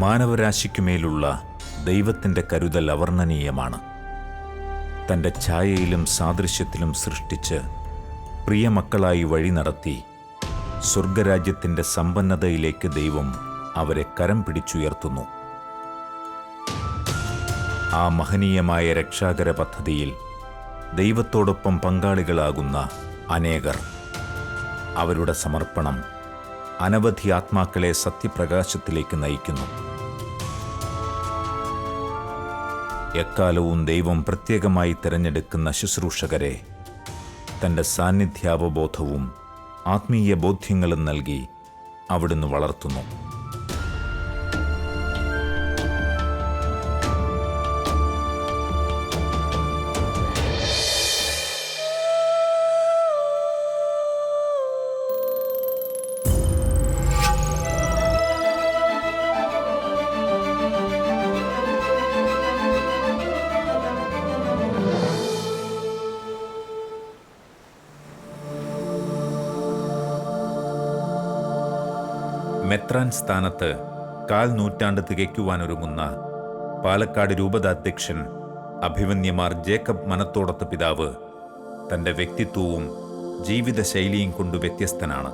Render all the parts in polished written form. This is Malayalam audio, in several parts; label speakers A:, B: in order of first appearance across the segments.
A: മാനവരാശിക്കുമേലുള്ള ദൈവത്തിൻ്റെ കരുതൽ അവർണ്ണനീയമാണ്. തൻ്റെ ഛായയിലും സാദൃശ്യത്തിലും സൃഷ്ടിച്ച് പ്രിയമക്കളായി വഴി നടത്തി സ്വർഗരാജ്യത്തിൻ്റെ സമ്പന്നതയിലേക്ക് ദൈവം അവരെ കരം പിടിച്ചുയർത്തുന്നു. ആ മഹനീയമായ രക്ഷാകര പദ്ധതിയിൽ ദൈവത്തോടൊപ്പം പങ്കാളികളാകുന്ന അനേകർ അവരുടെ സമർപ്പണം അനവധി ആത്മാക്കളെ സത്യപ്രകാശത്തിലേക്ക് നയിക്കുന്നു. എക്കാലവും ദൈവം പ്രത്യേകമായി തിരഞ്ഞെടുക്കുന്ന ശുശ്രൂഷകരെ തൻ്റെ സാന്നിധ്യാവബോധവും ആത്മീയ ബോധ്യങ്ങളും നൽകി അവിടുന്ന് വളർത്തുന്നു. മെത്രാൻ സ്ഥാനത്ത് 1/4 നൂറ്റാണ്ട് തികയ്ക്കുവാനൊരുങ്ങുന്ന പാലക്കാട് രൂപതാധ്യക്ഷൻ അഭിമന്യമാർ ജേക്കബ് മനത്തോടത്ത് പിതാവ് തൻ്റെ വ്യക്തിത്വവും ജീവിതശൈലിയും കൊണ്ട് വ്യത്യസ്തനാണ്.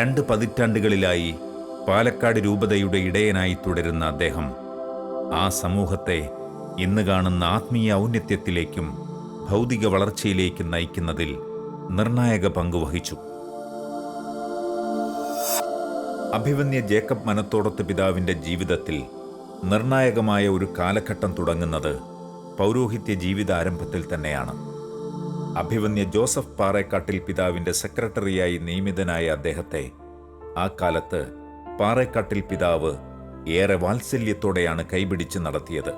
A: 2 പതിറ്റാണ്ടുകളിലായി പാലക്കാട് രൂപതയുടെ ഇടയനായി തുടരുന്ന അദ്ദേഹം ആ സമൂഹത്തെ ഇന്ന് കാണുന്ന ആത്മീയ ഔന്നത്യത്തിലേക്കും ഭൗതിക വളർച്ചയിലേക്കും നയിക്കുന്നതിൽ നിർണായക പങ്കുവഹിച്ചു. അഭിമന്യ ജേക്കബ് മനത്തോടത്ത് പിതാവിൻ്റെ ജീവിതത്തിൽ നിർണായകമായ ഒരു കാലഘട്ടം തുടങ്ങുന്നത് പൗരോഹിത്യ ജീവിതാരംഭത്തിൽ തന്നെയാണ്. അഭിമന്യ ജോസഫ് പാറേക്കാട്ടിൽ പിതാവിൻ്റെ സെക്രട്ടറിയായി നിയമിതനായ അദ്ദേഹത്തെ ആ കാലത്ത് പാറേക്കാട്ടിൽ പിതാവ് ഏറെ വാത്സല്യത്തോടെയാണ് കൈപിടിച്ച് നടത്തിയത്.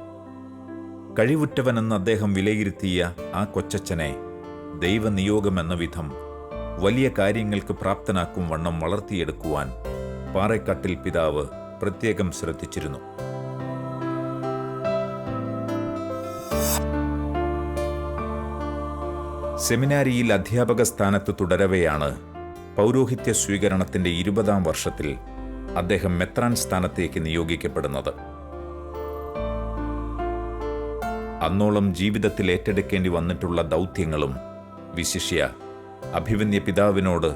A: കഴിവുറ്റവനെന്ന് അദ്ദേഹം വിലയിരുത്തിയ ആ കൊച്ചച്ഛനെ ദൈവനിയോഗമെന്ന വിധം വലിയ കാര്യങ്ങൾക്ക് പ്രാപ്തനാക്കും വണ്ണം വളർത്തിയെടുക്കുവാൻ പാറേക്കാട്ടിൽ പിതാവ് പ്രത്യേകം ശ്രദ്ധിച്ചിരുന്നു. സെമിനാരിയിൽ അധ്യാപക സ്ഥാനത്ത് തുടരവെയാണ് പൗരോഹിത്യ സ്വീകരണത്തിൻ്റെ 20ാം വർഷത്തിൽ അദ്ദേഹം മെത്രാൻ സ്ഥാനത്തേക്ക് നിയോഗിക്കപ്പെടുന്നത്. അന്നോളം ജീവിതത്തിൽ ഏറ്റെടുക്കേണ്ടി വന്നിട്ടുള്ള ദൗത്യങ്ങളും വിശിഷ്യ അഭിമന്യ പിതാവിനോട്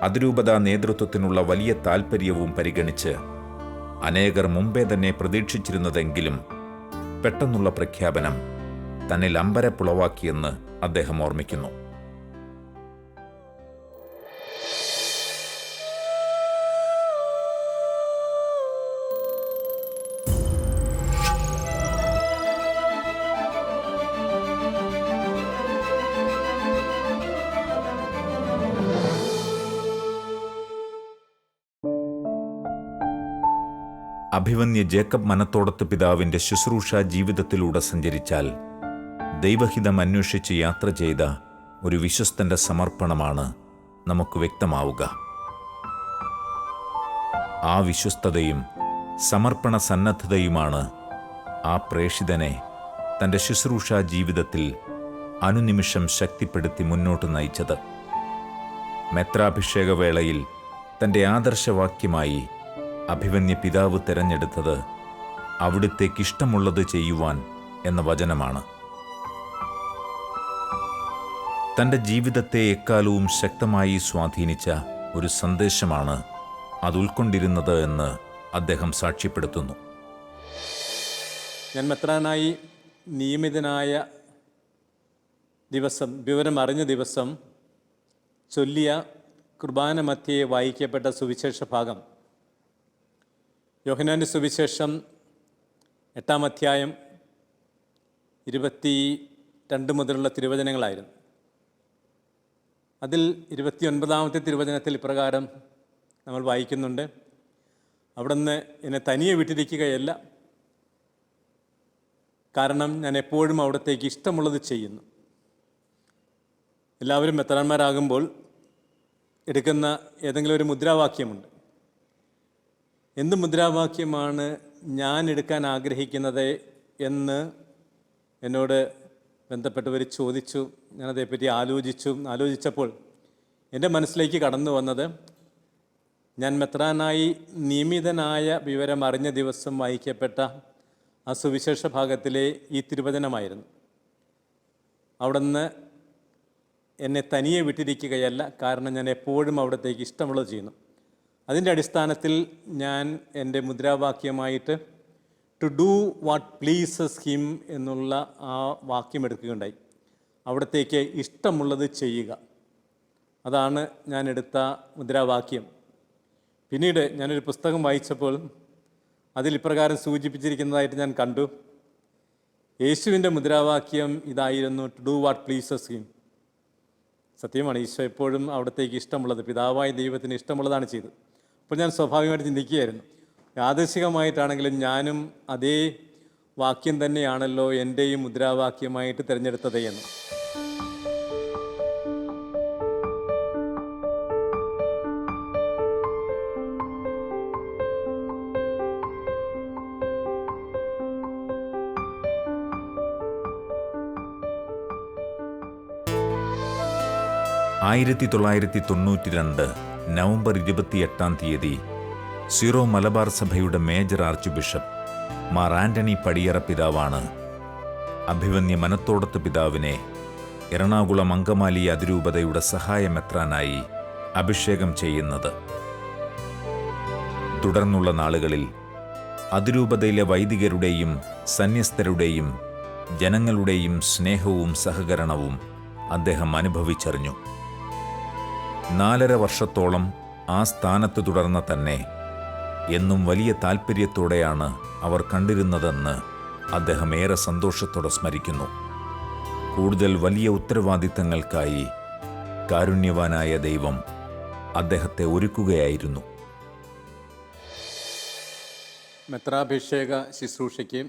A: അതിരൂപതാ നേതൃത്വത്തിനുള്ള വലിയ താൽപ്പര്യവും പരിഗണിച്ച് അനേകർ മുമ്പേ തന്നെ പ്രതീക്ഷിച്ചിരുന്നതെങ്കിലും പെട്ടെന്നുള്ള പ്രഖ്യാപനം തന്നിൽ അമ്പരപ്പുളവാക്കിയെന്ന് അദ്ദേഹം ഓർമ്മിക്കുന്നു. അഭിമന്യ ജേക്കബ് മനത്തോടത്ത് പിതാവിൻ്റെ ശുശ്രൂഷ ജീവിതത്തിലൂടെ സഞ്ചരിച്ചാൽ ദൈവഹിതം അന്വേഷിച്ച് യാത്ര ചെയ്ത ഒരു വിശ്വസ്തൻ്റെ സമർപ്പണമാണ് നമുക്ക് വ്യക്തമാവുക. ആ വിശ്വസ്തതയും സമർപ്പണ സന്നദ്ധതയുമാണ് ആ പ്രേഷിതനെ തൻ്റെ ശുശ്രൂഷ ജീവിതത്തിൽ അനുനിമിഷം ശക്തിപ്പെടുത്തി മുന്നോട്ട് നയിച്ചത്. മെത്രാഭിഷേക വേളയിൽ തൻ്റെ ആദർശവാക്യമായി അഭിമന്യ പിതാവ് തിരഞ്ഞെടുത്തത് അവിടുത്തേക്കിഷ്ടമുള്ളത് ചെയ്യുവാൻ എന്ന വചനമാണ്. തൻ്റെ ജീവിതത്തെ എക്കാലവും ശക്തമായി സ്വാധീനിച്ച ഒരു സന്ദേശമാണ് അത് ഉൾക്കൊണ്ടിരുന്നത് എന്ന് അദ്ദേഹം സാക്ഷ്യപ്പെടുത്തുന്നു.
B: ഞാൻ മെത്രാനായി നിയമിതനായ ദിവസം, വിവരമറിഞ്ഞ ദിവസം ചൊല്ലിയ കുർബാന മധ്യേ വായിക്കപ്പെട്ട സുവിശേഷ ഭാഗം യോഹന്നാൻ്റെ സുവിശേഷം 8-ാം അധ്യായം 22 മുതലുള്ള തിരുവചനങ്ങളായിരുന്നു. അതിൽ 29ാമത്തെ തിരുവചനത്തിൽ ഇപ്രകാരം നമ്മൾ വായിക്കുന്നുണ്ട്: അവിടുന്ന് എന്നെ തനിയെ വിട്ടിരിക്കുകയല്ല, കാരണം ഞാൻ എപ്പോഴും അവിടത്തേക്ക് ഇഷ്ടമുള്ളത് ചെയ്യുന്നു. എല്ലാവരും മെത്രാന്മാരാകുമ്പോൾ എടുക്കുന്ന ഏതെങ്കിലും ഒരു മുദ്രാവാക്യമുണ്ട്. എന്ത് മുദ്രാവാക്യമാണ് ഞാൻ എടുക്കാൻ ആഗ്രഹിക്കുന്നത് എന്ന് എന്നോട് ബന്ധപ്പെട്ടവർ ചോദിച്ചു. ഞാനതേപ്പറ്റി ആലോചിച്ചപ്പോൾ എൻ്റെ മനസ്സിലേക്ക് കടന്നു വന്നത് ഞാൻ മെത്രാനായി നിയമിതനായ വിവരം അറിഞ്ഞ ദിവസം വായിക്കപ്പെട്ട ആ സുവിശേഷ ഭാഗത്തിലെ ഈ തിരുവചനമായിരുന്നു. അവിടുന്ന് എന്നെ തനിയെ വിട്ടിരിക്കുകയല്ല, കാരണം ഞാൻ എപ്പോഴും അവിടത്തേക്ക് ഇഷ്ടമുള്ളത് ചെയ്യുന്നു. അതിൻ്റെ അടിസ്ഥാനത്തിൽ ഞാൻ എൻ്റെ മുദ്രാവാക്യമായിട്ട് to do what pleases him എന്നുള്ള ആ വാക്യം എടുക്കുകയുണ്ടായി. അവിടത്തേക്ക് ഇഷ്ടമുള്ളത് ചെയ്യുക, അതാണ് ഞാൻ എടുത്ത മുദ്രാവാക്യം. പിന്നീട് ഞാനൊരു പുസ്തകം വായിച്ചപ്പോൾ അതിൽ ഇപ്രകാരം സൂചിപ്പിച്ചിരിക്കുന്നതായിട്ട് ഞാൻ കണ്ടു. യേശുവിൻ്റെ മുദ്രാവാക്യം ഇതായിരുന്നു, to do what pleases him. സത്യമാണ്, ഈശോ എപ്പോഴും അവിടത്തേക്ക് ഇഷ്ടമുള്ളത്, പിതാവായ ദൈവത്തിന് ഇഷ്ടമുള്ളതാണ് ചെയ്തത്. അപ്പോൾ ഞാൻ സ്വാഭാവികമായിട്ട് ചിന്തിക്കുകയായിരുന്നു, യാദൃശികമായിട്ടാണെങ്കിലും ഞാനും അതേ വാക്യം തന്നെയാണല്ലോ എൻ്റെയും മുദ്രാവാക്യമായിട്ട് തിരഞ്ഞെടുത്തത് എന്ന്.
A: ആയിരത്തി 1992 നവംബർ 28 സീറോ മലബാർ സഭയുടെ major arch bishop Mar Antony Padiyara പിതാവാണ് അഭിവന്യ മനത്തോടത്ത് പിതാവിനെ എറണാകുളം അങ്കമാലി അതിരൂപതയുടെ സഹായ മെത്രാനായി അഭിഷേകം ചെയ്യുന്നത്. തുടർന്നുള്ള നാളുകളിൽ അതിരൂപതയിലെ വൈദികരുടെയും സന്യസ്തരുടെയും ജനങ്ങളുടെയും സ്നേഹവും സഹകരണവും അദ്ദേഹം അനുഭവിച്ചറിഞ്ഞു. 4.5 വർഷത്തോളം ആ സ്ഥാനത്ത് തുടർന്ന തന്നെ എന്നും വലിയ താൽപ്പര്യത്തോടെയാണ് അവർ കണ്ടിരുന്നതെന്ന് അദ്ദേഹം ഏറെ സന്തോഷത്തോടെ സ്മരിക്കുന്നു. കൂടുതൽ വലിയ ഉത്തരവാദിത്തങ്ങൾക്കായി കാരുണ്യവാനായ ദൈവം അദ്ദേഹത്തെ ഒരുക്കുകയായിരുന്നു.
B: മെത്രാഭിഷേക ശുശ്രൂഷയ്ക്ക്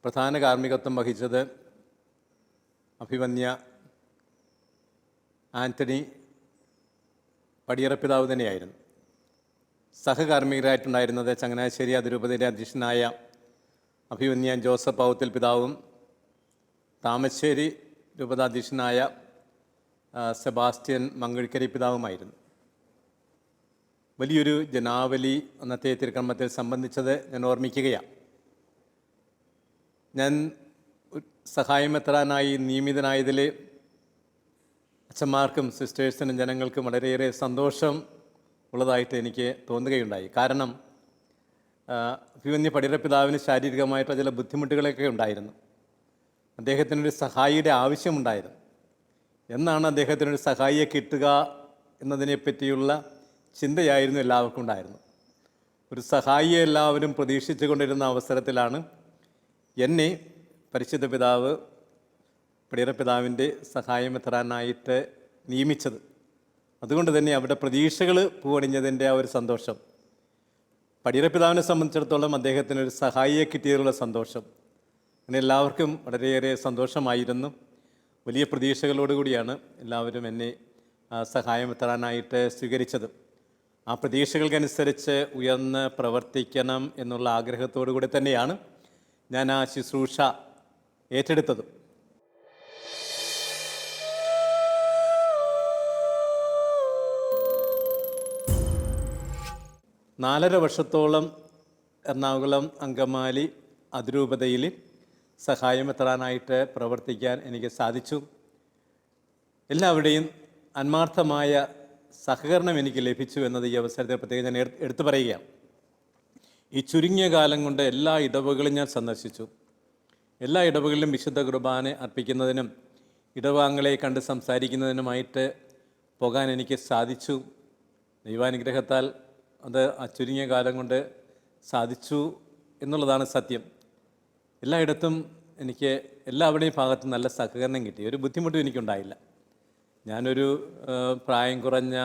B: പ്രധാന കാർമ്മികത്വം വഹിച്ചത് അഭിവന്യ ആന്റണി പടിയറ പിതാവ് തന്നെയായിരുന്നു. സഹകാർമ്മികരായിട്ടുണ്ടായിരുന്നത് ചങ്ങനാശ്ശേരി അതിരൂപതയുടെ അധ്യക്ഷനായ അഭിവന്യ ജോസഫ് പൗത്തിൽ പിതാവും താമശ്ശേരി രൂപതാധ്യക്ഷനായ സെബാസ്റ്റ്യൻ മങ്കഴിക്കരി പിതാവുമായിരുന്നു. വലിയൊരു ജനാവലി അന്നത്തെ തിരുക്കർമ്മത്തിൽ സംബന്ധിച്ചത് ഞാൻ ഓർമ്മിക്കുകയാണ്. ഞാൻ സഹായമെത്രാനായി നിയമിതനായതിൽ അച്ഛന്മാർക്കും സിസ്റ്റേഴ്സിനും ജനങ്ങൾക്കും വളരെയേറെ സന്തോഷം ഉള്ളതായിട്ട് എനിക്ക് തോന്നുകയുണ്ടായി. കാരണം അഭിവന്യ പടിയറ പിതാവിന് ശാരീരികമായിട്ട് ചില ബുദ്ധിമുട്ടുകളൊക്കെ ഉണ്ടായിരുന്നു. അദ്ദേഹത്തിനൊരു സഹായിയുടെ ആവശ്യമുണ്ടായിരുന്നു. എന്നാണ് അദ്ദേഹത്തിനൊരു സഹായിയെ കിട്ടുക എന്നതിനെപ്പറ്റിയുള്ള ചിന്തയായിരുന്നു എല്ലാവർക്കും ഉണ്ടായിരുന്നു. ഒരു സഹായിയെ എല്ലാവരും പ്രതീക്ഷിച്ചു കൊണ്ടിരുന്ന അവസരത്തിലാണ് എന്നെ പരിശുദ്ധ പിതാവ് പടിയറ പിതാവിൻ്റെ സഹായമെത്രാനായിട്ട് നിയമിച്ചത്. അതുകൊണ്ട് തന്നെ അവിടെ പ്രതീക്ഷകൾ പൂവണിഞ്ഞതിൻ്റെ ആ ഒരു സന്തോഷം, പടിയറ പിതാവിനെ സംബന്ധിച്ചിടത്തോളം അദ്ദേഹത്തിനൊരു സഹായിയെ കിട്ടിയതിലുള്ള സന്തോഷം, അങ്ങനെ എല്ലാവർക്കും വളരെയേറെ സന്തോഷമായിരുന്നു. വലിയ പ്രതീക്ഷകളോടുകൂടിയാണ് എല്ലാവരും എന്നെ സഹായമെത്രാനായിട്ട് സ്വീകരിച്ചത്. ആ പ്രതീക്ഷകൾക്കനുസരിച്ച് ഉയർന്ന് പ്രവർത്തിക്കണം എന്നുള്ള ആഗ്രഹത്തോടു കൂടി തന്നെയാണ് ഞാൻ ആ ശുശ്രൂഷ ഏറ്റെടുത്തത്. നാലര വർഷത്തോളം എറണാകുളം അങ്കമാലി അതിരൂപതയിൽ സഹായമെത്രാനായിട്ട് പ്രവർത്തിക്കാൻ എനിക്ക് സാധിച്ചു. എല്ലാവരുടെയും ആത്മാർത്ഥമായ സഹകരണം എനിക്ക് ലഭിച്ചു എന്നത് ഈ അവസരത്തിൽ പ്രത്യേകം ഞാൻ എടുത്തു പറയുകയാണ്. ഈ ചുരുങ്ങിയ കാലം കൊണ്ട് എല്ലാ ഇടവകളും ഞാൻ സന്ദർശിച്ചു. എല്ലാ ഇടവകളിലും വിശുദ്ധ കുർബാന അർപ്പിക്കുന്നതിനും ഇടവാങ്ങളെ കണ്ട് സംസാരിക്കുന്നതിനുമായിട്ട് പോകാൻ എനിക്ക് സാധിച്ചു. ദൈവാനുഗ്രഹത്താൽ അത് ആ ചുരുങ്ങിയ കാലം കൊണ്ട് സാധിച്ചു എന്നുള്ളതാണ് സത്യം. എല്ലായിടത്തും എനിക്ക് എല്ലാവരുടെയും ഭാഗത്തും നല്ല സഹകരണം കിട്ടി. ഒരു ബുദ്ധിമുട്ടും എനിക്കുണ്ടായില്ല. ഞാനൊരു പ്രായം കുറഞ്ഞ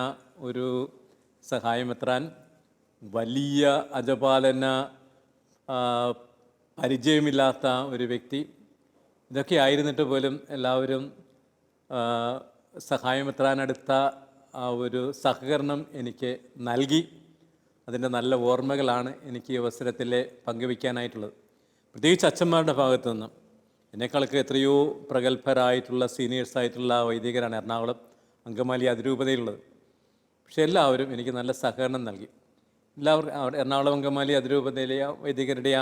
B: ഒരു സഹായമെത്രാൻ, വലിയ അജപാലന പരിചയമില്ലാത്ത ഒരു വ്യക്തി, ഇതൊക്കെ ആയിരുന്നിട്ട് പോലും എല്ലാവരും സഹായമെത്രാനടുത്ത ആ ഒരു സഹകരണം എനിക്ക് നൽകി. അതിൻ്റെ നല്ല ഓർമ്മകളാണ് എനിക്ക് ഈ അവസരത്തിൽ പങ്കുവയ്ക്കാനായിട്ടുള്ളത്. പ്രത്യേകിച്ച് അച്ഛന്മാരുടെ ഭാഗത്തു നിന്ന് എന്നെക്കാളൊക്കെ എത്രയോ പ്രഗത്ഭരായിട്ടുള്ള സീനിയേഴ്സായിട്ടുള്ള വൈദികരാണ് എറണാകുളം അങ്കമാലി അതിരൂപതയിലുള്ളത്. പക്ഷെ എല്ലാവരും എനിക്ക് നല്ല സഹകരണം നൽകി. എല്ലാവർക്കും എറണാകുളം അങ്കമാലി അതിരൂപതയിലെ വൈദികരുടെ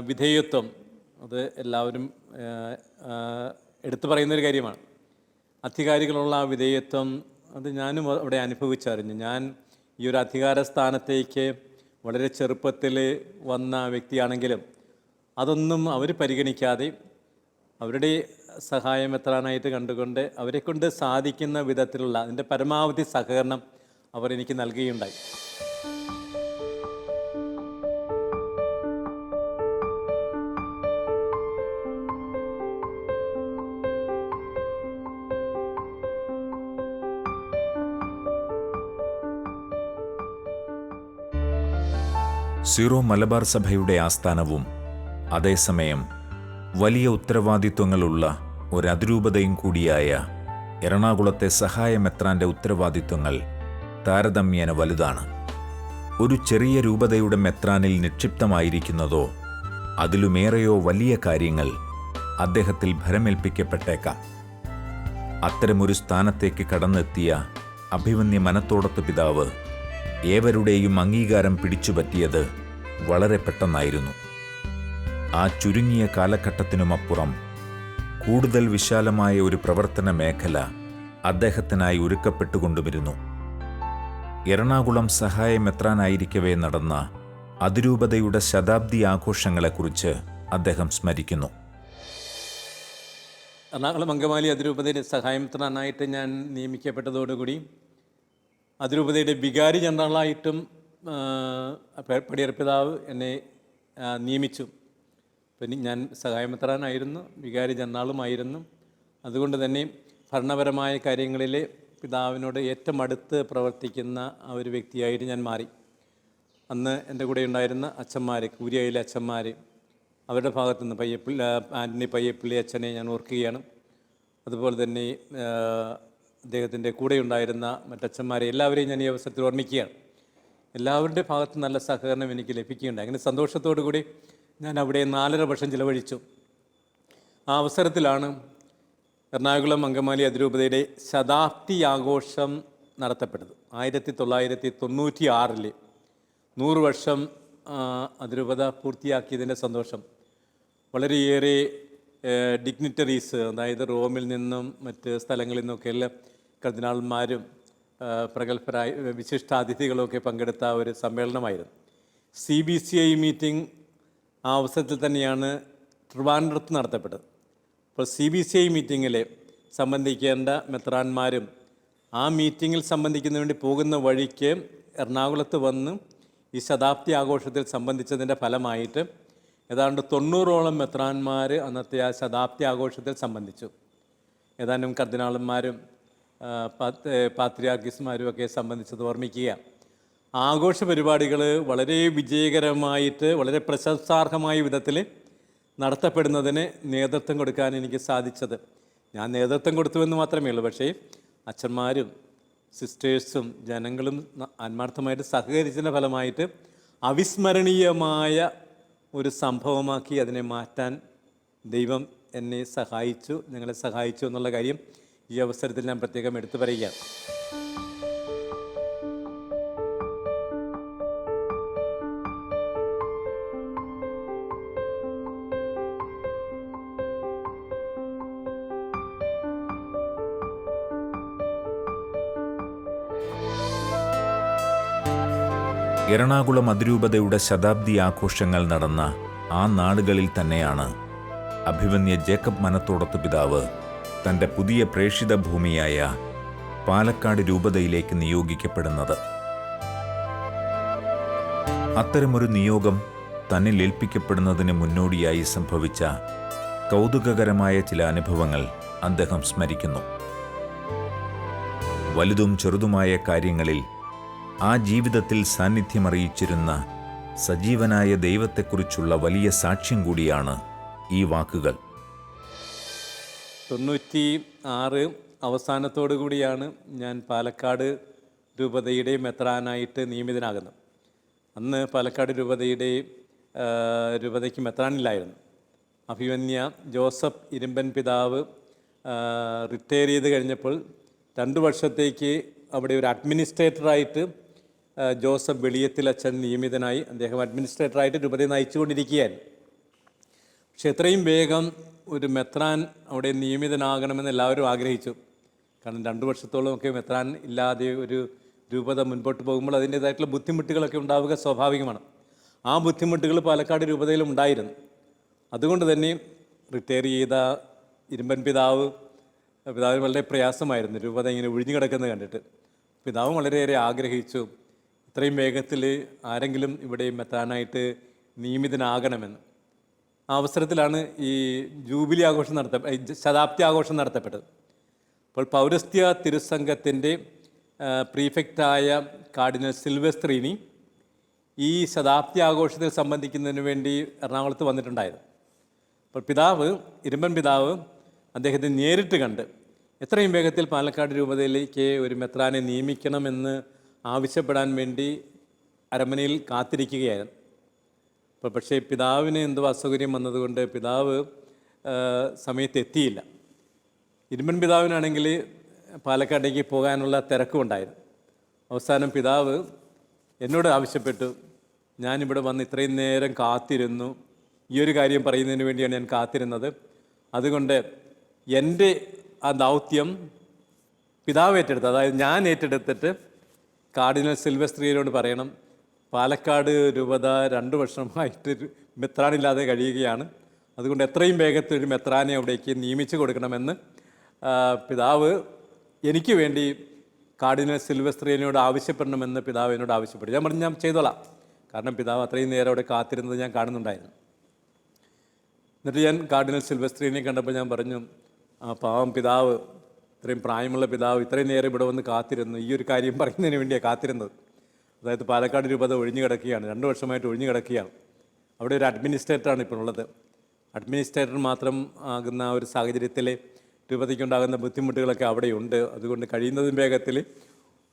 B: വിധേയത്വം അത് എല്ലാവരും എടുത്തു പറയുന്നൊരു കാര്യമാണ്. അധികാരികളുള്ള വിധേയത്വം അത് ഞാനും അവിടെ അനുഭവിച്ചറിഞ്ഞു. ഞാൻ ഈ ഒരു അധികാര സ്ഥാനത്തേക്ക് വളരെ ചെറുപ്പത്തിൽ വന്ന വ്യക്തിയാണെങ്കിലും അതൊന്നും അവർ പരിഗണിക്കാതെ അവരുടെ സഹായം എത്താനായിട്ട് കണ്ടുകൊണ്ട് അവരെക്കൊണ്ട് സാധിക്കുന്ന വിധത്തിലുള്ള അതിൻ്റെ പരമാവധി സഹകരണം അവർ എനിക്ക് നൽകുകയുണ്ടായി.
A: സീറോ മലബാർ സഭയുടെ ആസ്ഥാനവും അതേസമയം വലിയ ഉത്തരവാദിത്വങ്ങളുള്ള ഒരതിരൂപതയും കൂടിയായ എറണാകുളത്തെ സഹായമെത്രാൻ്റെ ഉത്തരവാദിത്വങ്ങൾ താരതമ്യേന വലുതാണ്. ഒരു ചെറിയ രൂപതയുടെ മെത്രാനിൽ നിക്ഷിപ്തമായിരിക്കുന്നതോ അതിലുമേറെയോ വലിയ കാര്യങ്ങൾ അദ്ദേഹത്തിൽ ഭരമേൽപ്പിക്കപ്പെട്ടേക്കാം. അത്തരമൊരു സ്ഥാനത്തേക്ക് കടന്നെത്തിയ അഭിമന്യ മനത്തോടത്ത് പിതാവ് ഏവരുടെയും അംഗീകാരം പിടിച്ചുപറ്റിയത് വളരെ പെട്ടെന്നായിരുന്നു. ആ ചുരുങ്ങിയ കാലഘട്ടത്തിനുമപ്പുറം കൂടുതൽ വിശാലമായ ഒരു പ്രവർത്തന മേഖല അദ്ദേഹത്തിനായി ഒരുക്കപ്പെട്ടുകൊണ്ടുവരുന്നു. എറണാകുളം സഹായമെത്രാനായിരിക്കവേ നടന്ന അതിരൂപതയുടെ ശതാബ്ദി ആഘോഷങ്ങളെക്കുറിച്ച് അദ്ദേഹം സ്മരിക്കുന്നു.
B: എറണാകുളം അങ്കമാലി അതിരൂപതയുടെ സഹായമെത്രാനായിട്ട് ഞാൻ നിയമിക്കപ്പെട്ടതോടുകൂടി അതിരൂപതയുടെ വികാരി ജനറലായിട്ടും പടിയറ പിതാവ് എന്നെ നിയമിച്ചു. പിന്നെ ഞാൻ സഹായമെത്രാനായിരുന്നു, വികാരി ജനറലുമായിരുന്നു. അതുകൊണ്ട് തന്നെ ഭരണപരമായ കാര്യങ്ങളിൽ പിതാവിനോട് ഏറ്റവും അടുത്ത് പ്രവർത്തിക്കുന്ന ആ ഒരു വ്യക്തിയായിട്ട് ഞാൻ മാറി. അന്ന് എൻ്റെ കൂടെ ഉണ്ടായിരുന്ന അച്ഛന്മാർ, കൂരിയയിലെ അച്ഛന്മാർ, അവരുടെ ഭാഗത്തുനിന്ന് ആൻ്റണി പയ്യപ്പള്ളി അച്ഛനെ ഞാൻ ഓർക്കുകയാണ്. അതുപോലെ തന്നെ അദ്ദേഹത്തിൻ്റെ കൂടെ ഉണ്ടായിരുന്ന മറ്റച്ഛന്മാരെ എല്ലാവരെയും ഞാൻ ഈ അവസരത്തിൽ ഓർമ്മിക്കുകയാണ്. എല്ലാവരുടെ ഭാഗത്തും നല്ല സഹകരണം എനിക്ക് ലഭിക്കുകയുണ്ടായി. അങ്ങനെ സന്തോഷത്തോടു കൂടി ഞാൻ അവിടെ 4.5 വർഷം ചിലവഴിച്ചു. ആ അവസരത്തിലാണ് എറണാകുളം അങ്കമാലി അതിരൂപതയുടെ ശതാബ്ദി ആഘോഷം നടത്തപ്പെട്ടത്. 1996 100 വർഷം അതിരൂപത പൂർത്തിയാക്കിയതിൻ്റെ സന്തോഷം വളരെയേറെ ഡിഗ്നിറ്ററീസ്, അതായത് റോമിൽ നിന്നും മറ്റ് സ്ഥലങ്ങളിൽ നിന്നൊക്കെയുള്ള കർദിനാൾമാരും പ്രഗത്ഭരായ വിശിഷ്ടാതിഥികളൊക്കെ പങ്കെടുത്ത ഒരു സമ്മേളനമായിരുന്നു. CBCI മീറ്റിംഗ് ആ അവസരത്തിൽ തന്നെയാണ് ട്രിവാൻഡ്രത്ത് നടത്തപ്പെട്ടത്. അപ്പോൾ CBCI മീറ്റിങ്ങിൽ സംബന്ധിക്കേണ്ട മെത്രാന്മാരും ആ മീറ്റിങ്ങിൽ സംബന്ധിക്കുന്നതിന് വേണ്ടി പോകുന്ന വഴിക്ക് എറണാകുളത്ത് വന്ന് ഈ ശതാബ്ദി ആഘോഷത്തിൽ സംബന്ധിച്ചതിൻ്റെ ഫലമായിട്ട് ഏതാണ്ട് 90ഓളം മെത്രാന്മാർ അന്നത്തെ ആ ശതാബ്ദി ആഘോഷത്തിൽ സംബന്ധിച്ചു. ഏതാനും കർദിനാളന്മാരും പാത്രിയാർക്കീസുമാരും ഒക്കെ സംബന്ധിച്ചത് ഓർമ്മിക്കുക. ആഘോഷ പരിപാടികൾ വളരെ വിജയകരമായിട്ട് വളരെ പ്രശംസാർഹമായ വിധത്തിൽ നടത്തപ്പെടുന്നതിന് നേതൃത്വം കൊടുക്കാൻ എനിക്ക് സാധിച്ചത്. ഞാൻ നേതൃത്വം കൊടുത്തുവെന്ന് മാത്രമേ ഉള്ളൂ. പക്ഷേ അച്ഛന്മാരും സിസ്റ്റേഴ്സും ജനങ്ങളും ആത്മാർത്ഥമായിട്ട് സഹകരിച്ചതിൻ്റെ ഫലമായിട്ട് അവിസ്മരണീയമായ ഒരു സംഭവമാക്കി അതിനെ മാറ്റാൻ ദൈവം എന്നെ സഹായിച്ചു, ഞങ്ങളെ സഹായിച്ചു എന്നുള്ള കാര്യം ഈ അവസരത്തിൽ ഞാൻ പ്രത്യേകം എടുത്തു പറയുകയാണ്.
A: എറണാകുളം അതിരൂപതയുടെ ശതാബ്ദി ആഘോഷങ്ങൾ നടന്ന ആ നാടുകളിൽ തന്നെയാണ് അഭിമന്യ ജേക്കബ് മനത്തോടത്ത് പിതാവ് തൻ്റെ പുതിയ പ്രേക്ഷിത ഭൂമിയായ പാലക്കാട് രൂപതയിലേക്ക് നിയോഗിക്കപ്പെടുന്നത്. അത്തരമൊരു നിയോഗം തന്നിൽ ഏൽപ്പിക്കപ്പെടുന്നതിന് മുന്നോടിയായി സംഭവിച്ച കൗതുകകരമായ ചില അനുഭവങ്ങൾ അദ്ദേഹം സ്മരിക്കുന്നു. വലുതും ചെറുതുമായ കാര്യങ്ങളിൽ ആ ജീവിതത്തിൽ സാന്നിധ്യമറിയിച്ചിരുന്ന സജീവനായ ദൈവത്തെക്കുറിച്ചുള്ള വലിയ സാക്ഷ്യം കൂടിയാണ് ഈ വാക്കുകൾ.
B: 96 അവസാനത്തോടു കൂടിയാണ് ഞാൻ പാലക്കാട് രൂപതയുടെ മെത്രാനായിട്ട് നിയമിതനാകുന്നത്. അന്ന് പാലക്കാട് രൂപതയ്ക്ക് മെത്രാനില്ലായിരുന്നു. അഭിമന്യ ജോസഫ് ഇരുമ്പൻ പിതാവ് റിട്ടയർ ചെയ്ത് കഴിഞ്ഞപ്പോൾ 2 വർഷത്തേക്ക് അവിടെ ഒരു അഡ്മിനിസ്ട്രേറ്ററായിട്ട് ജോസഫ് വെളിയത്തിൽ അച്ഛൻ നിയമിതനായി. അദ്ദേഹം അഡ്മിനിസ്ട്രേറ്ററായിട്ട് രൂപതയെ നയിച്ചുകൊണ്ടിരിക്കുകയായിരുന്നു. പക്ഷെ എത്രയും വേഗം ഒരു മെത്രാൻ അവിടെ നിയമിതനാകണമെന്ന് എല്ലാവരും ആഗ്രഹിച്ചു. കാരണം 2 വർഷത്തോളമൊക്കെ മെത്രാൻ ഇല്ലാതെ ഒരു രൂപത മുൻപോട്ട് പോകുമ്പോൾ അതിൻ്റേതായിട്ടുള്ള ബുദ്ധിമുട്ടുകളൊക്കെ ഉണ്ടാവുക സ്വാഭാവികമാണ്. ആ ബുദ്ധിമുട്ടുകൾ പാലക്കാട് രൂപതയിലും ഉണ്ടായിരുന്നു. അതുകൊണ്ട് തന്നെ റിട്ടയർ ചെയ്ത ഇരുമ്പൻ പിതാവിന് വളരെ പ്രയാസമായിരുന്നു രൂപത ഇങ്ങനെ ഒഴിഞ്ഞു കിടക്കുന്നത് കണ്ടിട്ട്. പിതാവും വളരെയേറെ ആഗ്രഹിച്ചു ഇത്രയും വേഗത്തിൽ ആരെങ്കിലും ഇവിടെ മെത്രാനായിട്ട് നിയമിതനാകണമെന്ന്. ആ അവസരത്തിലാണ് ഈ ജൂബിലി ആഘോഷം ശതാബ്ദി ആഘോഷം നടത്തപ്പെട്ടത്. അപ്പോൾ പൗരസ്ത്യ തിരുസംഘത്തിൻ്റെ പ്രീഫെക്റ്റായ കാർഡിനൽ സിൽവസ്ത്രീനി ഈ ശതാബ്ദി ആഘോഷത്തിൽ സംബന്ധിക്കുന്നതിന് വേണ്ടി എറണാകുളത്ത് വന്നിട്ടുണ്ടായിരുന്നു. അപ്പോൾ ഇരുമ്പൻ പിതാവ് അദ്ദേഹത്തെ നേരിട്ട് കണ്ട് എത്രയും വേഗത്തിൽ പാലക്കാട് രൂപതയിലേക്ക് ഒരു മെത്രാനെ നിയമിക്കണമെന്ന് ആവശ്യപ്പെടാൻ വേണ്ടി അരമനയിൽ കാത്തിരിക്കുകയായിരുന്നു. പക്ഷേ പിതാവിന് എന്തോ അസൗകര്യം വന്നതുകൊണ്ട് പിതാവ് സമയത്ത് എത്തിയില്ല. ഇരുമ്പൻ പിതാവിനാണെങ്കിൽ പാലക്കാടേക്ക് പോകാനുള്ള തിരക്കുമുണ്ടായിരുന്നു. അവസാനം പിതാവ് എന്നോട് ആവശ്യപ്പെട്ടു, ഞാനിവിടെ വന്ന് ഇത്രയും നേരം കാത്തിരുന്നു, ഈ ഒരു കാര്യം പറയുന്നതിന് വേണ്ടിയാണ് ഞാൻ കാത്തിരുന്നത്. അതുകൊണ്ട് എൻ്റെ ആ ദൗത്യം പിതാവ് ഏറ്റെടുത്ത്, അതായത് ഞാൻ ഏറ്റെടുത്തിട്ട് കാർഡിനൽ സിൽവസ്ത്രീനോട് പറയണം, പാലക്കാട് രൂപത 2 വർഷമായിട്ട് മെത്രാനില്ലാതെ കഴിയുകയാണ്, അതുകൊണ്ട് എത്രയും വേഗത്തിൽ ഒരു മെത്രാനെ അവിടേക്ക് നിയമിച്ചു കൊടുക്കണമെന്ന് പിതാവ് എനിക്ക് വേണ്ടി കാർഡിനൽ സിൽവസ്ത്രീനോട് ആവശ്യപ്പെടണമെന്ന് പിതാവ് എന്നോട് ആവശ്യപ്പെട്ടു. ഞാൻ പറഞ്ഞു ഞാൻ ചെയ്തോളാം, കാരണം പിതാവ് അത്രയും നേരം അവിടെ കാത്തിരുന്നത് ഞാൻ കാണുന്നുണ്ടായിരുന്നു. എന്നിട്ട് ഞാൻ കാർഡിനൽ സിൽവസ്ത്രീനെ കണ്ടപ്പോൾ ഞാൻ പറഞ്ഞു, ആ പാവം പിതാവ്, ഇത്രയും പ്രായമുള്ള പിതാവ് ഇത്രയും നേരം ഇവിടെ വന്ന് കാത്തിരുന്നു, ഈ ഒരു കാര്യം പറയുന്നതിന് വേണ്ടിയാണ് കാത്തിരുന്നത്. അതായത് പാലക്കാട് രൂപത ഒഴിഞ്ഞു കിടക്കുകയാണ്, 2 വർഷമായിട്ട് ഒഴിഞ്ഞു കിടക്കുകയാണ്. അവിടെ ഒരു അഡ്മിനിസ്ട്രേറ്ററാണ് ഇപ്പോൾ ഉള്ളത്. അഡ്മിനിസ്ട്രേറ്റർ മാത്രം ആകുന്ന ഒരു സാഹചര്യത്തിൽ രൂപതയ്ക്കുണ്ടാകുന്ന ബുദ്ധിമുട്ടുകളൊക്കെ അവിടെയുണ്ട്. അതുകൊണ്ട് കഴിയുന്നതും വേഗത്തിൽ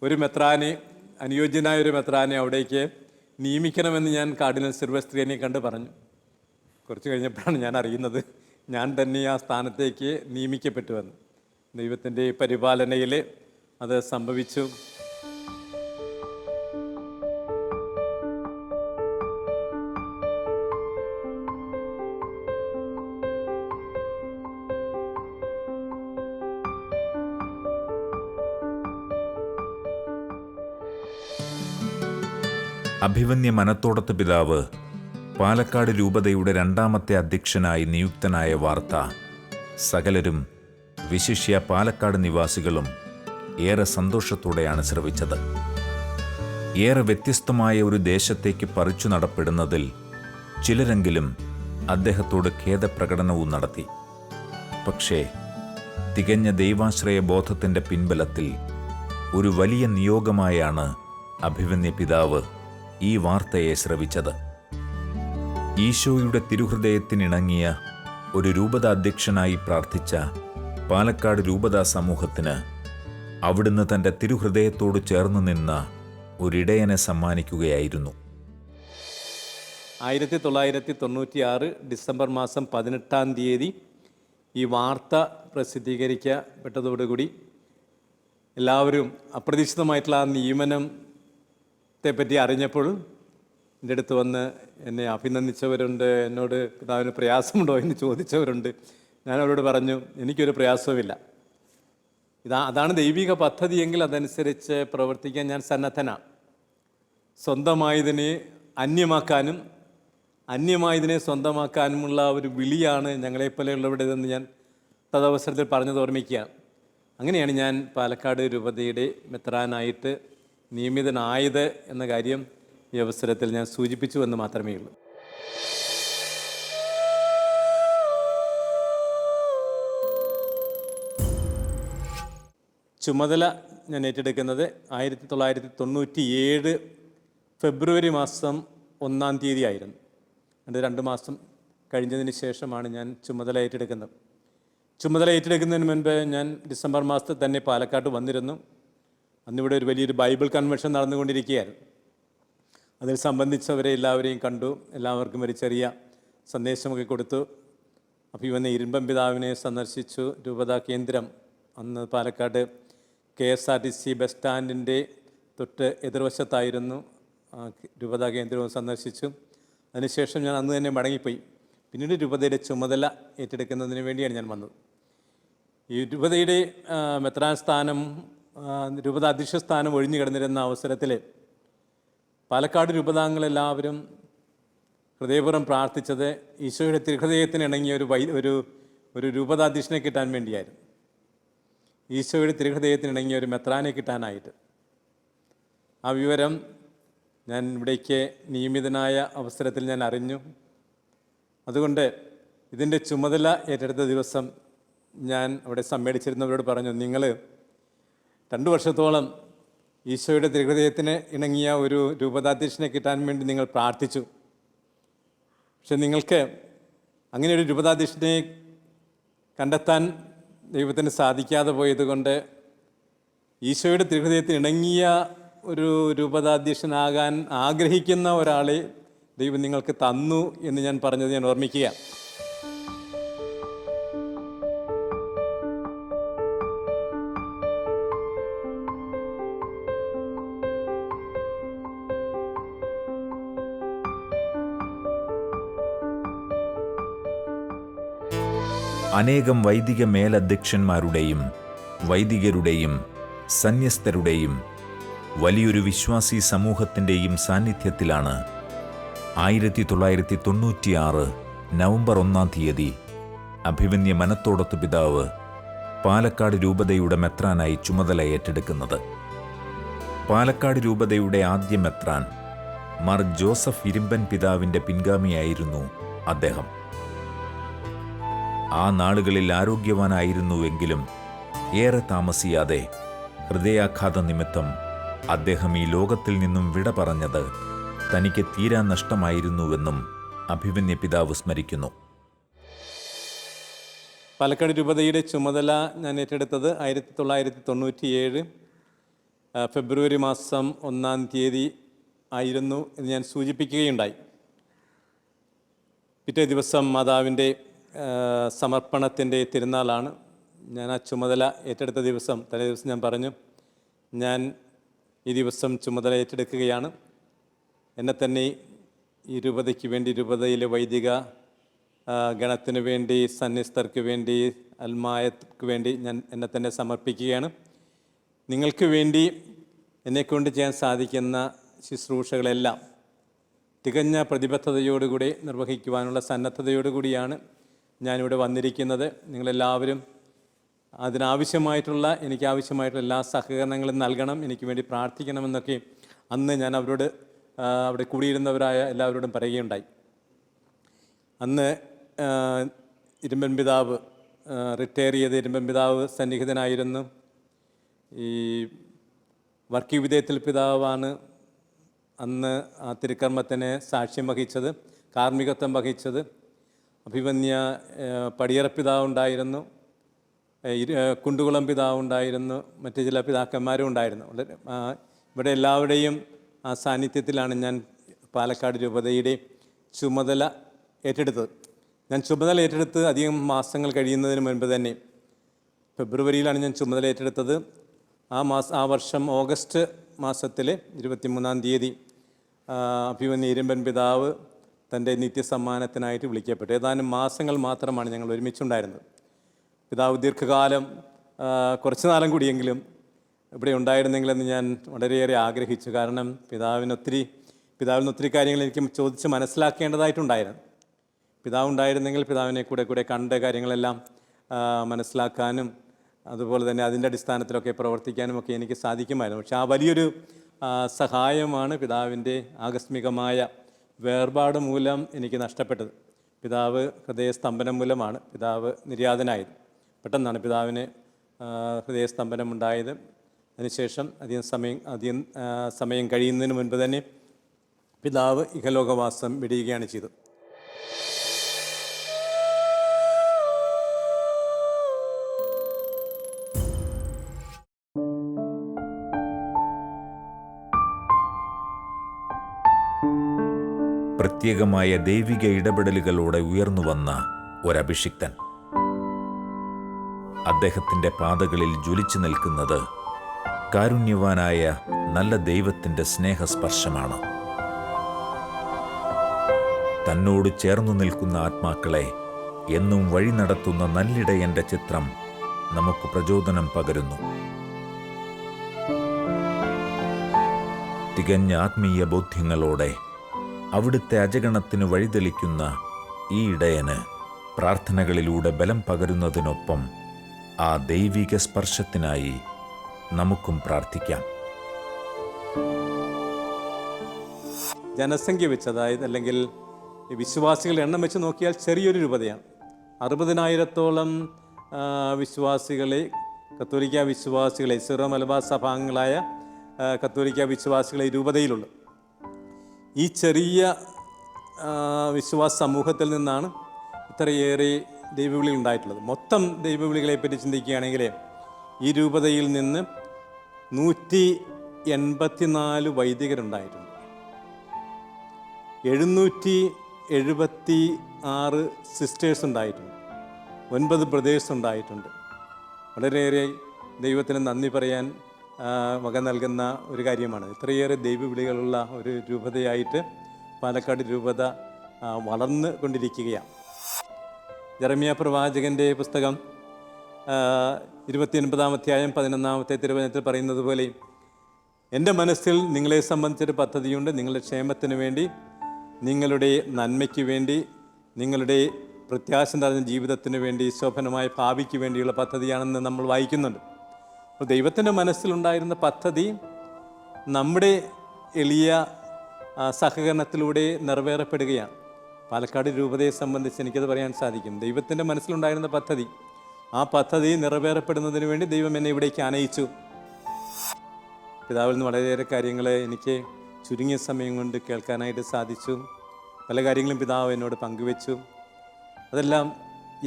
B: ഒരു മെത്രാനെ, അനുയോജ്യനായ ഒരു മെത്രാനെ അവിടേക്ക് നിയമിക്കണമെന്ന് ഞാൻ കാർഡിനൽ സിൽവസ്ത്രീനെ കണ്ട് പറഞ്ഞു. കുറച്ച് കഴിഞ്ഞപ്പോഴാണ് ഞാൻ അറിയുന്നത് ഞാൻ തന്നെ ആ സ്ഥാനത്തേക്ക് നിയമിക്കപ്പെട്ടുവെന്ന്. ദൈവത്തിൻ്റെ പരിപാലനയിൽ അത് സംഭവിച്ചു.
A: അഭിവന്യ മനത്തോടത്ത് പിതാവ് പാലക്കാട് രൂപതയുടെ 2ാമത്തെ അധ്യക്ഷനായി നിയുക്തനായ വാർത്ത സകലരും, വിശിഷ്യ പാലക്കാട് നിവാസികളും ഏറെ സന്തോഷത്തോടെയാണ് ശ്രവിച്ചത്. ഏറെ വ്യത്യസ്തമായ ഒരു ദേശത്തേക്ക് പറിച്ചു നടപ്പെടുന്നതിൽ ചിലരെങ്കിലും അദ്ദേഹത്തോട് ഖേദപ്രകടനവും നടത്തി. പക്ഷേ തികഞ്ഞ ദൈവാശ്രയ ബോധത്തിൻ്റെ പിൻബലത്തിൽ ഒരു വലിയ നിയോഗമായാണ് അഭിവന്യ പിതാവ് ഈ വാർത്തയെ ശ്രവിച്ചത്. ഈശോയുടെ തിരുഹൃദയത്തിനിണങ്ങിയ ഒരു രൂപത അധ്യക്ഷനായി പ്രാർത്ഥിച്ച പാലക്കാട് രൂപതാ സമൂഹത്തിന് അവിടുന്ന് തൻ്റെ തിരുഹൃദയത്തോട് ചേർന്ന് നിന്ന ഒരിടയനെ സമ്മാനിക്കുകയായിരുന്നു.
B: 1996 ഡിസംബർ മാസം 18-ാം തീയതി ഈ വാർത്ത പ്രസിദ്ധീകരിക്കപ്പെട്ടതോടുകൂടി എല്ലാവരും അപ്രതീക്ഷിതമായിട്ടുള്ള ആ നിയമനത്തെപ്പറ്റി അറിഞ്ഞപ്പോൾ എൻ്റെ അടുത്ത് വന്ന് എന്നെ അഭിനന്ദിച്ചവരുണ്ട്, എന്നോട് പിതാവിന് പ്രയാസമുണ്ടോ എന്ന് ചോദിച്ചവരുണ്ട്. ഞാൻ അവരോട് പറഞ്ഞു, എനിക്കൊരു പ്രയാസവുമില്ല. അതാണ് ദൈവിക പദ്ധതിയെങ്കിൽ അതനുസരിച്ച് പ്രവർത്തിക്കാൻ ഞാൻ സന്നദ്ധനാണ്. സ്വന്തമായതിനെ അന്യമാക്കാനും അന്യമായതിനെ സ്വന്തമാക്കാനുമുള്ള ഒരു വിളിയാണ് ഞങ്ങളെപ്പോലെയുള്ളവരുടേതെന്ന് ഞാൻ തദവസരത്തിൽ പറഞ്ഞത് ഓർമ്മിക്കുകയാണ്. അങ്ങനെയാണ് ഞാൻ പാലക്കാട് രൂപതയുടെ മെത്രാനായിട്ട് നിയമിതനായത് എന്ന കാര്യം ഈ അവസരത്തിൽ ഞാൻ സൂചിപ്പിച്ചു എന്ന് മാത്രമേ ഉള്ളൂ. ചുമതല ഞാൻ ഏറ്റെടുക്കുന്നത് 1997 ഫെബ്രുവരി മാസം 1-ാം തീയതി ആയിരുന്നു. അത് 2 മാസം കഴിഞ്ഞതിന് ശേഷമാണ് ഞാൻ ചുമതല ഏറ്റെടുക്കുന്നത്. ചുമതല ഏറ്റെടുക്കുന്നതിന് മുൻപ് ഞാൻ ഡിസംബർ മാസത്തിൽ തന്നെ പാലക്കാട്ട് വന്നിരുന്നു. അന്നിവിടെ ഒരു വലിയൊരു ബൈബിൾ കൺവെൻഷൻ നടന്നുകൊണ്ടിരിക്കുകയായിരുന്നു. അതിൽ സംബന്ധിച്ചവരെ എല്ലാവരെയും കണ്ടു, എല്ലാവർക്കും ഒരു ചെറിയ സന്ദേശമൊക്കെ കൊടുത്തു. അഭിവന്യ ഇരുമ്പൻ പിതാവിനെ സന്ദർശിച്ചു. രൂപതാ കേന്ദ്രം അന്ന് പാലക്കാട് KSRTC ബസ് സ്റ്റാൻഡിൻ്റെ തൊട്ട് എതിർവശത്തായിരുന്നു രൂപതാ കേന്ദ്രവും സന്ദർശിച്ചു. അതിനുശേഷം ഞാൻ അന്ന് തന്നെ മടങ്ങിപ്പോയി. പിന്നീട് രൂപതയുടെ ചുമതല ഏറ്റെടുക്കുന്നതിന് വേണ്ടിയാണ് ഞാൻ വന്നത്. ഈ രൂപതയുടെ മെത്രാൻ സ്ഥാനം, രൂപത അധ്യക്ഷ സ്ഥാനം ഒഴിഞ്ഞു കിടന്നിരുന്ന അവസരത്തിൽ പാലക്കാട് രൂപതാംഗങ്ങളെല്ലാവരും ഹൃദയപൂർവ്വം പ്രാർത്ഥിച്ചത് ഈശോയുടെ തിരുഹൃദയത്തിന് ഇണങ്ങിയ ഒരു രൂപതാധ്യക്ഷനെ കിട്ടാൻ വേണ്ടിയായിരുന്നു. ഈശോയുടെ തിരുഹൃദയത്തിന് ഇണങ്ങിയ ഒരു മെത്രാനെ കിട്ടാനായിട്ട്. ആ വിവരം ഞാൻ ഇവിടേക്ക് നിയമിതനായ അവസരത്തിൽ ഞാൻ അറിഞ്ഞു. അതുകൊണ്ട് ഇതിൻ്റെ ചുമതല ഏറ്റെടുത്ത ദിവസം ഞാൻ അവിടെ സമ്മേളിച്ചിരുന്നവരോട് പറഞ്ഞു, നിങ്ങൾ 2 വർഷത്തോളം ഈശോയുടെ തിരുഹൃദയത്തിന് ഇണങ്ങിയ ഒരു രൂപതാധ്യക്ഷനെ കിട്ടാൻ വേണ്ടി നിങ്ങൾ പ്രാർത്ഥിച്ചു. പക്ഷെ നിങ്ങൾക്ക് അങ്ങനെ ഒരു രൂപതാധ്യക്ഷനെ കണ്ടെത്താൻ ദൈവത്തിന് സാധിക്കാതെ പോയതുകൊണ്ട് ഈശോയുടെ തിരുഹൃദയത്തിന് ഇണങ്ങിയ ഒരു രൂപതാധ്യക്ഷനാകാൻ ആഗ്രഹിക്കുന്ന ഒരാളെ ദൈവം നിങ്ങൾക്ക് തന്നു എന്ന് ഞാൻ പറഞ്ഞത് ഞാൻ ഓർമ്മിക്കുക.
A: അനേകം വൈദിക മേലധ്യക്ഷന്മാരുടെയും വൈദികരുടെയും സന്യസ്തരുടെയും വലിയൊരു വിശ്വാസി സമൂഹത്തിൻ്റെയും സാന്നിധ്യത്തിലാണ് 1996 നവംബർ 1 അഭിമന്യ മനത്തോടത്ത് പിതാവ് പാലക്കാട് രൂപതയുടെ മെത്രാനായി ചുമതല ഏറ്റെടുക്കുന്നത്. പാലക്കാട് രൂപതയുടെ ആദ്യ മെത്രാൻ മാർ ജോസഫ് ഇരുമ്പൻ പിതാവിൻ്റെ പിൻഗാമിയായിരുന്നു അദ്ദേഹം. ആ നാളുകളിൽ ആരോഗ്യവാനായിരുന്നുവെങ്കിലും ഏറെ താമസിയാതെ ഹൃദയാഘാത നിമിത്തം അദ്ദേഹം ഈ ലോകത്തിൽ നിന്നും വിട പറഞ്ഞത് തനിക്ക് തീരാ നഷ്ടമായിരുന്നുവെന്നും അഭിമന്യ പിതാവ് സ്മരിക്കുന്നു.
B: പാലക്കാട് രൂപതയുടെ ചുമതല ഞാൻ ഏറ്റെടുത്തത് 1997 ഫെബ്രുവരി മാസം 1 ആയിരുന്നു എന്ന് ഞാൻ സൂചിപ്പിക്കുകയുണ്ടായി. പിറ്റേ ദിവസം മാതാവിൻ്റെ സമർപ്പണത്തിൻ്റെ തിരുനാളാണ്. ഞാൻ ആ ചുമതല ഏറ്റെടുത്ത ദിവസം തലേ ദിവസം ഞാൻ പറഞ്ഞു, ഞാൻ ഈ ദിവസം ചുമതല ഏറ്റെടുക്കുകയാണ്. എന്നെ തന്നെ ഈ രൂപതയ്ക്ക് വേണ്ടി, രൂപതയിലെ വൈദിക ഗണത്തിന് വേണ്ടി, സന്യസ്തർക്ക് വേണ്ടി, അൽമായക്ക് വേണ്ടി ഞാൻ എന്നെ തന്നെ സമർപ്പിക്കുകയാണ്. നിങ്ങൾക്ക് വേണ്ടി എന്നെക്കൊണ്ട് ചെയ്യാൻ സാധിക്കുന്ന ശുശ്രൂഷകളെല്ലാം തികഞ്ഞ പ്രതിബദ്ധതയോടുകൂടി നിർവഹിക്കുവാനുള്ള സന്നദ്ധതയോടുകൂടിയാണ് ഞാനിവിടെ വന്നിരിക്കുന്നത്. നിങ്ങളെല്ലാവരും എനിക്കാവശ്യമായിട്ടുള്ള എല്ലാ സഹകരണങ്ങളും നൽകണം, എനിക്ക് വേണ്ടി പ്രാർത്ഥിക്കണമെന്നൊക്കെ അന്ന് ഞാൻ അവരോട്, അവിടെ കൂടിയിരുന്നവരായ എല്ലാവരോടും പറയുകയുണ്ടായി. അന്ന് ഇരുമ്പൻ പിതാവ്, റിട്ടയർ ചെയ്ത് ഇരുമ്പൻ പിതാവ് സന്നിഹിതനായിരുന്നു. ഈ വർഗീയവിധേയത്തിൽ പിതാവാണ് അന്ന് ആ തിരുക്കർമ്മത്തിന് സാക്ഷ്യം വഹിച്ചത്, കാർമ്മികത്വം വഹിച്ചത്. അഭിമന്യ പടിയറ പിതാവുണ്ടായിരുന്നു, കുണ്ടുകുളം പിതാവുണ്ടായിരുന്നു, മറ്റു ചില പിതാക്കന്മാരും ഉണ്ടായിരുന്നു. ഇവിടെ എല്ലാവരുടെയും ആ സാന്നിധ്യത്തിലാണ് ഞാൻ പാലക്കാട് രൂപതയുടെ ചുമതല ഏറ്റെടുത്തത്. ഞാൻ ചുമതല ഏറ്റെടുത്ത് അധികം മാസങ്ങൾ കഴിയുന്നതിന് മുൻപ് തന്നെ ഫെബ്രുവരിയിലാണ് ഞാൻ ചുമതല ഏറ്റെടുത്തത്. ആ വർഷം ഓഗസ്റ്റ് മാസത്തിലെ 23 അഭിമന്യ ഇരുമ്പൻ പിതാവ് തൻ്റെ നിത്യസമ്മാനത്തിനായിട്ട് വിളിക്കപ്പെട്ടു. ഏതാനും മാസങ്ങൾ മാത്രമാണ് ഞങ്ങൾ ഒരുമിച്ചുണ്ടായിരുന്നത്. പിതാവ് ദീർഘകാലം, കുറച്ചു നാളും കൂടിയെങ്കിലും ഇവിടെ ഉണ്ടായിരുന്നെങ്കിലെന്ന് ഞാൻ വളരെയേറെ ആഗ്രഹിച്ചു. കാരണം പിതാവിന് ഒത്തിരി കാര്യങ്ങൾ എനിക്ക് ചോദിച്ച് മനസ്സിലാക്കേണ്ടതായിട്ടുണ്ടായിരുന്നു. പിതാവ് ഉണ്ടായിരുന്നെങ്കിൽ പിതാവിനെ കൂടെ കണ്ട കാര്യങ്ങളെല്ലാം മനസ്സിലാക്കാനും അതുപോലെ തന്നെ അതിൻ്റെ അടിസ്ഥാനത്തിലൊക്കെ പ്രവർത്തിക്കാനും ഒക്കെ എനിക്ക് സാധിക്കുമായിരുന്നു. പക്ഷെ ആ വലിയൊരു സഹായമാണ് പിതാവിൻ്റെ ആകസ്മികമായ വേർപാട് മൂലം എനിക്ക് നഷ്ടപ്പെട്ടത്. പിതാവ് ഹൃദയസ്തംഭനം മൂലമാണ് പിതാവ് നിര്യാതനായത്. പെട്ടെന്നാണ് പിതാവിന് ഹൃദയസ്തംഭനം ഉണ്ടായത്. അതിനുശേഷം അധികം സമയം കഴിയുന്നതിന് മുൻപ് തന്നെ പിതാവ് ഇഹലോകവാസം വിടുകയാണ് ചെയ്തത്.
A: പ്രത്യേകമായ ദൈവിക ഇടപെടലുകളോടെ ഉയർന്നുവന്ന ഒരഭിഷിക്തൻ. അദ്ദേഹത്തിൻ്റെ പാതകളിൽ ജ്വലിച്ചു നിൽക്കുന്നത് കാരുണ്യവാനായ നല്ല ദൈവത്തിൻ്റെ സ്നേഹസ്പർശമാണ്. തന്നോട് ചേർന്നു നിൽക്കുന്ന ആത്മാക്കളെ എന്നും വഴി നടത്തുന്ന നല്ലിടയൻ്റെ ചിത്രം നമുക്ക് പ്രചോദനം പകരുന്നു. തികഞ്ഞ ആത്മീയ ബോധ്യങ്ങളോടെ അവിടുത്തെ അജഗണത്തിന് വഴിതെളിക്കുന്ന ഈ ഇടയന് പ്രാർത്ഥനകളിലൂടെ ബലം പകരുന്നതിനൊപ്പം ആ ദൈവിക സ്പർശത്തിനായി നമുക്കും പ്രാർത്ഥിക്കാം.
B: ജനസംഖ്യ വെച്ച്, അതായത് അല്ലെങ്കിൽ വിശ്വാസികളുടെ എണ്ണം വെച്ച് നോക്കിയാൽ ചെറിയൊരു രൂപതയാണ്. 60,000-ഓളം വിശ്വാസികളെ, കത്തോലിക്ക വിശ്വാസികളെ, സിറോ മലബാർ സഭാംഗങ്ങളായ കത്തോലിക്ക വിശ്വാസികളെ രൂപതയിലുള്ളൂ. ഈ ചെറിയ വിശ്വാസ സമൂഹത്തിൽ നിന്നാണ് ഇത്രയേറെ ദൈവവിളികൾ ഉണ്ടായിട്ടുള്ളത്. മൊത്തം ദൈവവിളികളെ പറ്റി ചിന്തിക്കുകയാണെങ്കിൽ ഈ രൂപതയിൽ നിന്ന് 184 വൈദികരുണ്ടായിട്ടുണ്ട്, 776 സിസ്റ്റേഴ്സ് ഉണ്ടായിട്ടുണ്ട്, 9 ബ്രദേഴ്സ് ഉണ്ടായിട്ടുണ്ട്. വളരെയേറെ ദൈവത്തിന് നന്ദി പറയാൻ വക നൽകുന്ന ഒരു കാര്യമാണ്. ഇത്രയേറെ ദൈവവിളികളുള്ള ഒരു രൂപതയായിട്ട് പാലക്കാട് രൂപത വളർന്നു കൊണ്ടിരിക്കുകയാണ്. ജെറമ്യാ പ്രവാചകൻ്റെ പുസ്തകം 29-ാം അധ്യായം 11-ാമത്തെ തിരുവചനത്തിൽ പറയുന്നത് പോലെ, എൻ്റെ മനസ്സിൽ നിങ്ങളെ സംബന്ധിച്ചൊരു പദ്ധതിയുണ്ട്, നിങ്ങളുടെ ക്ഷേമത്തിന് വേണ്ടി, നിങ്ങളുടെ നന്മയ്ക്ക് വേണ്ടി, നിങ്ങളുടെ പ്രത്യാശ നിറഞ്ഞ ജീവിതത്തിന് വേണ്ടി, ശോഭനമായ ഭാവിക്ക് വേണ്ടിയുള്ള പദ്ധതിയാണെന്ന് നമ്മൾ വായിക്കുന്നുണ്ട്. അപ്പോൾ ദൈവത്തിൻ്റെ മനസ്സിലുണ്ടായിരുന്ന പദ്ധതി നമ്മുടെ എളിയ സഹകരണത്തിലൂടെ നിറവേറപ്പെടുകയാണ്. പാലക്കാട് രൂപതയെ സംബന്ധിച്ച് എനിക്കത് പറയാൻ സാധിക്കും. ദൈവത്തിൻ്റെ മനസ്സിലുണ്ടായിരുന്ന പദ്ധതി, ആ പദ്ധതി നിറവേറപ്പെടുന്നതിന് വേണ്ടി ദൈവം എന്നെ ഇവിടേക്ക് ആനയിച്ചു. പിതാവിൽ നിന്ന് വളരെയേറെ കാര്യങ്ങൾ എനിക്ക് ചുരുങ്ങിയ സമയം കൊണ്ട് കേൾക്കാനായിട്ട് സാധിച്ചു. പല കാര്യങ്ങളും പിതാവ് എന്നോട് പങ്കുവെച്ചു. അതെല്ലാം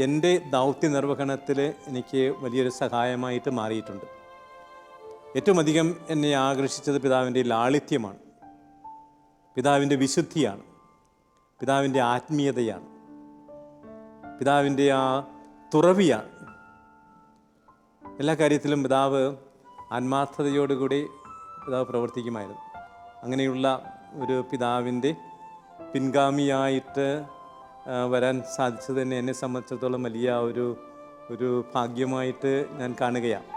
B: എൻ്റെ ദൗത്യ നിർവഹണത്തിൽ എനിക്ക് വലിയൊരു സഹായമായിട്ട് മാറിയിട്ടുണ്ട്. ഏറ്റവും അധികം എന്നെ ആകർഷിച്ചത് പിതാവിൻ്റെ ലാളിത്യമാണ്, പിതാവിൻ്റെ വിശുദ്ധിയാണ്, പിതാവിൻ്റെ ആത്മീയതയാണ്, പിതാവിൻ്റെ ആ തുറവിയാണ്. എല്ലാ കാര്യത്തിലും പിതാവ് ആത്മാർത്ഥതയോടുകൂടി പിതാവ് പ്രവർത്തിക്കുമായിരുന്നു. അങ്ങനെയുള്ള ഒരു പിതാവിൻ്റെ പിൻഗാമിയായിട്ട് വരാൻ സാധിച്ചത് തന്നെ എന്നെ സംബന്ധിച്ചിടത്തോളം വലിയ ഒരു ഭാഗ്യമായിട്ട് ഞാൻ കാണുകയാണ്.